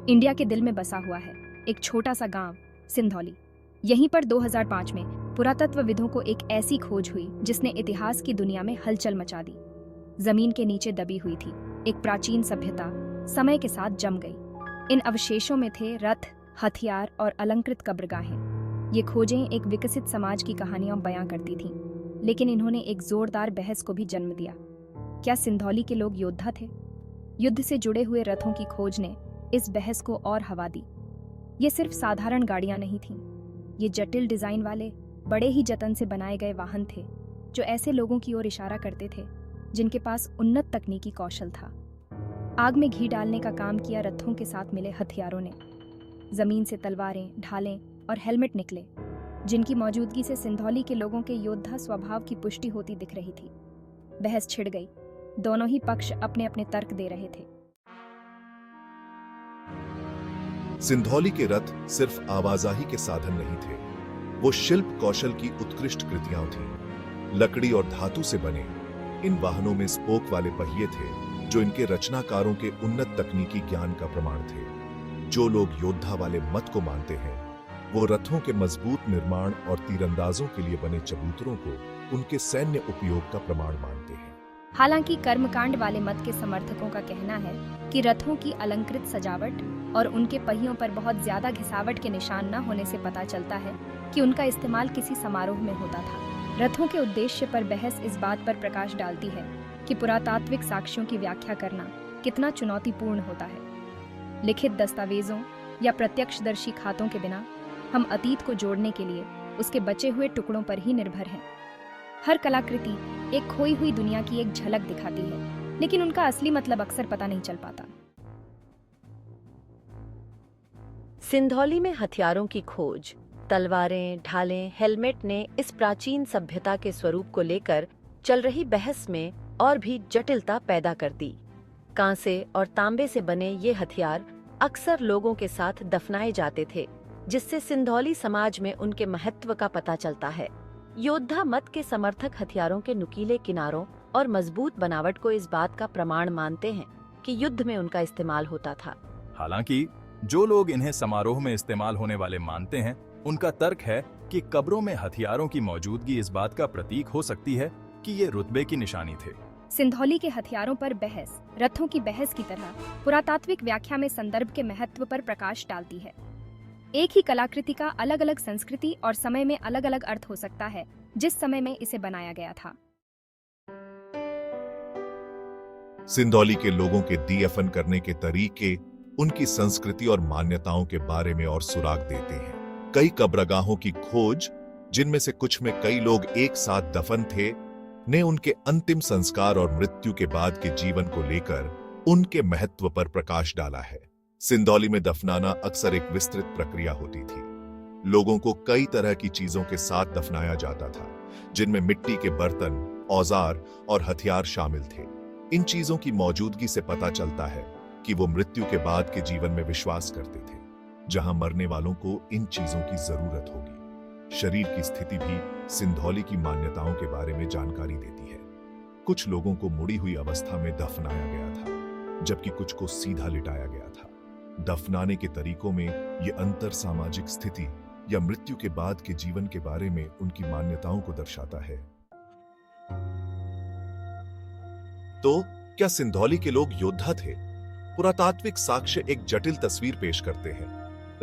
India के दिल में बसा हुआ है एक छोटा सा गांव सिंधौली। यहीं पर 2005 में पुरातत्वविदों को एक ऐसी खोज हुई जिसने इतिहास की दुनिया में हलचल मचा दी। जमीन के नीचे दबी हुई थी एक प्राचीन सभ्यता समय के साथ जम गई। इन अवशेषों में थे रथ, हथियार और अलंकृत कब्रगाहें। ये खोजें एक विकसित समाज की कहानियां बयां करती थीं, लेकिन इन्होंने एक जोरदार बहस को भी जन्म दिया। क्या सिंधौली के लोग योद्धा थे? युद्ध से जुड़े हुए रथों की खोज ने इस बहस को और हवा दी। ये सिर्फ साधारण गाड़ियां नहीं थीं, ये जटिल डिजाइन वाले बड़े ही जतन से बनाए गए वाहन थे जो ऐसे लोगों की ओर इशारा करते थे जिनके पास उन्नत तकनीकी कौशल था। आग में घी डालने का काम किया रथों के साथ मिले हथियारों ने। जमीन से तलवारें, ढालें और हेलमेट निकले जिनकी मौजूदगी से सिंधौली के लोगों के योद्धा स्वभाव की पुष्टि होती दिख रही थी। बहस छिड़ गई, दोनों ही पक्ष अपने अपने तर्क दे रहे थे। सिंधौली के रथ सिर्फ आवाजाही के साधन नहीं थे, वो शिल्प कौशल की उत्कृष्ट कृतियां थीं। लकड़ी और धातु से बने इन वाहनों में स्पोक वाले पहिए थे जो इनके रचनाकारों के उन्नत तकनीकी ज्ञान का प्रमाण थे। जो लोग योद्धा वाले मत को मानते हैं वो रथों के मजबूत निर्माण और तीरंदाजों के लिए बने चबूतरों को उनके सैन्य उपयोग का प्रमाण मानते हैं। हालांकि कर्मकांड वाले मत के समर्थकों का कहना है कि रथों की अलंकृत सजावट और उनके पहियों पर बहुत ज्यादा घिसावट के निशान न होने से पता चलता है कि उनका इस्तेमाल किसी समारोह में होता था। रथों के उद्देश्य पर बहस इस बात पर प्रकाश डालती है कि पुरातात्विक साक्ष्यों की व्याख्या करना कितना चुनौतीपूर्ण होता है। लिखित दस्तावेजों या प्रत्यक्षदर्शी खातों के बिना हम अतीत को जोड़ने के लिए उसके बचे हुए टुकड़ों पर ही निर्भर हैं। हर कलाकृति एक खोई हुई दुनिया की एक झलक दिखाती है, लेकिन उनका असली मतलब अक्सर पता नहीं चल पाता। सिंधौली में हथियारों की खोज, तलवारें, ढालें, हेलमेट ने इस प्राचीन सभ्यता के स्वरूप को लेकर चल रही बहस में और भी जटिलता पैदा कर दी। कांसे और तांबे से बने ये हथियार अक्सर लोगों के साथ दफनाए जाते थे, जिससे सिंधौली समाज में उनके महत्व का पता चलता है। योद्धा मत के समर्थक हथियारों के नुकीले किनारों और मजबूत बनावट को इस बात का प्रमाण मानते हैं कि युद्ध में उनका इस्तेमाल होता था। हालांकि जो लोग इन्हें समारोह में इस्तेमाल होने वाले मानते हैं, उनका तर्क है कि कब्रों में हथियारों की मौजूदगी इस बात का प्रतीक हो सकती है कि ये रुतबे की निशानी थे। सिंधौली के हथियारों पर बहस रथों की बहस की तरह पुरातात्विक व्याख्या में संदर्भ के महत्व पर प्रकाश डालती है। एक ही कलाकृति का अलग अलग संस्कृति और समय में अलग अलग अर्थ हो सकता है जिस समय में इसे बनाया गया था। सिंधौली के लोगों के दफन करने के तरीके उनकी संस्कृति और मान्यताओं के बारे में और सुराग देते हैं। कई कब्रगाहों की खोज, जिनमें से कुछ में कई लोग एक साथ दफन थे, ने उनके अंतिम संस्कार और मृत्यु के बाद के जीवन को लेकर उनके महत्व पर प्रकाश डाला है। सिंधौली में दफनाना अक्सर एक विस्तृत प्रक्रिया होती थी। लोगों को कई तरह की चीजों के साथ दफनाया जाता था, जिनमें मिट्टी के बर्तन, औजार और हथियार शामिल थे। इन चीजों की मौजूदगी से पता चलता है कि वो मृत्यु के बाद के जीवन में विश्वास करते थे, जहां मरने वालों को इन चीजों की जरूरत होगी। शरीर की स्थिति भी सिंधौली की मान्यताओं के बारे में जानकारी देती है। कुछ लोगों को मुड़ी हुई अवस्था में दफनाया गया था, जबकि कुछ को सीधा लिटाया गया था। दफनाने के तरीकों में यह अंतर सामाजिक स्थिति या मृत्यु के बाद के जीवन के बारे में उनकी मान्यताओं को दर्शाता है। तो क्या सिंधौली के लोग योद्धा थे? पुरातात्विक साक्ष्य एक जटिल तस्वीर पेश करते हैं।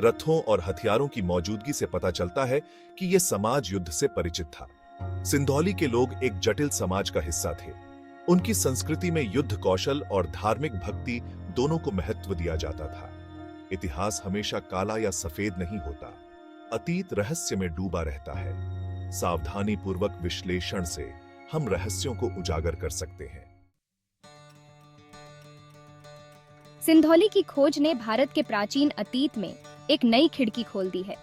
रथों और हथियारों की मौजूदगी से पता चलता है कि यह समाज युद्ध से परिचित था। सिंधौली के लोग एक जटिल समाज का हिस्सा थे। उनकी संस्कृति में युद्ध कौशल और धार्मिक भक्ति दोनों को महत्व दिया जाता था। इतिहास हमेशा काला या सफेद नहीं होता, अतीत रहस्य में डूबा रहता है। सावधानी पूर्वक विश्लेषण से हम रहस्यों को उजागर कर सकते हैं। सिंधौली की खोज ने भारत के प्राचीन अतीत में एक नई खिड़की खोल दी है,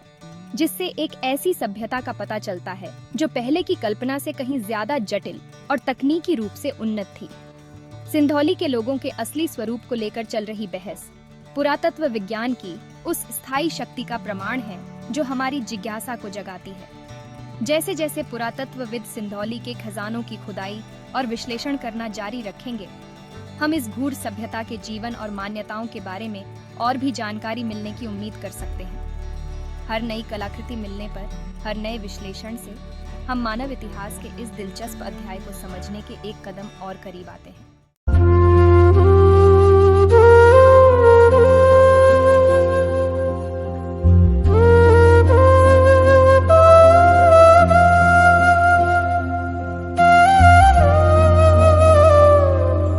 जिससे एक ऐसी सभ्यता का पता चलता है जो पहले की कल्पना से कहीं ज्यादा जटिल और तकनीकी रूप से उन्नत थी। सिंधौली के लोगों के असली स्वरूप को लेकर चल रही बहस पुरातत्व विज्ञान की उस स्थायी शक्ति का प्रमाण है जो हमारी जिज्ञासा को जगाती है। जैसे जैसे पुरातत्वविद सिंधौली के खजानों की खुदाई और विश्लेषण करना जारी रखेंगे, हम इस गूढ़ सभ्यता के जीवन और मान्यताओं के बारे में और भी जानकारी मिलने की उम्मीद कर सकते हैं। हर नई कलाकृति मिलने पर, हर नए विश्लेषण से हम मानव इतिहास के इस दिलचस्प अध्याय को समझने के एक कदम और करीब आते हैं।